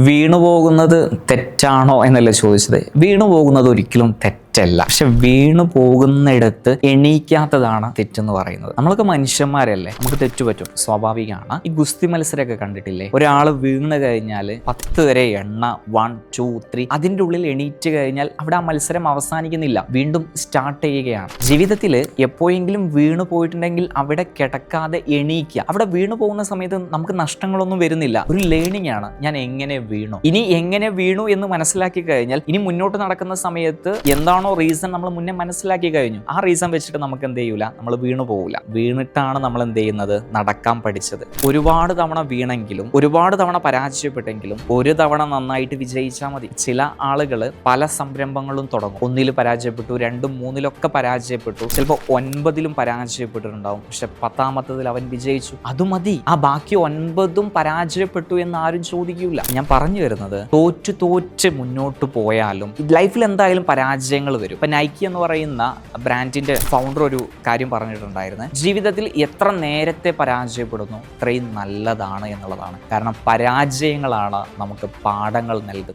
വീണുപോകുന്നത് തെറ്റാണോ എന്നല്ല ചോദിച്ചത്. വീണുപോകുന്നത് ഒരിക്കലും തെറ്റല്ല. പക്ഷെ വീണു പോകുന്നിടത്ത് എണീക്കാത്തതാണ് തെറ്റെന്ന് പറയുന്നത്. നമ്മളൊക്കെ മനുഷ്യന്മാരല്ലേ, നമുക്ക് തെറ്റുപറ്റും, സ്വാഭാവികമാണ്. ഈ ഗുസ്തി മത്സരമൊക്കെ കണ്ടിട്ടില്ലേ? ഒരാൾ വീണ് കഴിഞ്ഞാൽ 10 വരെ എണ്ണ, 1 2 3, അതിൻ്റെ ഉള്ളിൽ എണീറ്റ് കഴിഞ്ഞാൽ അവിടെ ആ മത്സരം അവസാനിക്കുന്നില്ല, വീണ്ടും സ്റ്റാർട്ട് ചെയ്യുകയാണ്. ജീവിതത്തിൽ എപ്പോഴെങ്കിലും വീണു പോയിട്ടുണ്ടെങ്കിൽ അവിടെ കിടക്കാതെ എണീക്കുക. അവിടെ വീണു പോകുന്ന സമയത്ത് നമുക്ക് നഷ്ടങ്ങളൊന്നും വരുന്നില്ല, ഒരു ലേണിംഗ് ആണ്. ഞാൻ എങ്ങനെ വീണു, ഇനി എങ്ങനെ വീണു എന്ന് മനസ്സിലാക്കി കഴിഞ്ഞാൽ ഇനി മുന്നോട്ട് നടക്കുന്ന സമയത്ത് എന്താണോ റീസൺ നമ്മൾ മുന്നേ മനസ്സിലാക്കി കഴിഞ്ഞു, ആ റീസൺ വെച്ചിട്ട് നമുക്ക് എന്ത് ചെയ്യൂല, നമ്മൾ വീണു പോകില്ല. വീണിട്ടാണ് നമ്മൾ എന്ത് ചെയ്യുന്നത്, നടക്കാൻ പഠിച്ചത്. ഒരുപാട് തവണ വീണെങ്കിലും, ഒരുപാട് തവണ പരാജയപ്പെട്ടെങ്കിലും, ഒരു തവണ നന്നായിട്ട് വിജയിച്ചാൽ മതി. ചില ആളുകൾ പല സംരംഭങ്ങളും തുടങ്ങും, 1 പരാജയപ്പെട്ടു, 2 3 പരാജയപ്പെട്ടു, ചിലപ്പോൾ 9 പരാജയപ്പെട്ടിട്ടുണ്ടാവും, പക്ഷെ 10ാമത്തതിൽ അവൻ വിജയിച്ചു. അത് മതി. ആ ബാക്കി 9 പരാജയപ്പെട്ടു എന്ന് ആരും ചോദിക്കൂല. ഞാൻ പറഞ്ഞു വരുന്നത്, തോറ്റ് മുന്നോട്ട് പോയാലും ലൈഫിൽ എന്തായാലും പരാജയങ്ങൾ വരും. ഇപ്പൊ നൈക്കി എന്ന് പറയുന്ന ബ്രാൻഡിന്റെ ഫൗണ്ടർ ഒരു കാര്യം പറഞ്ഞിട്ടുണ്ടായിരുന്നു, ജീവിതത്തിൽ എത്ര നേരത്തെ പരാജയപ്പെടുന്നു അത്രയും നല്ലതാണ് എന്നുള്ളതാണ്. കാരണം പരാജയങ്ങളാണ് നമുക്ക് പാഠങ്ങൾ നൽകുന്നത്.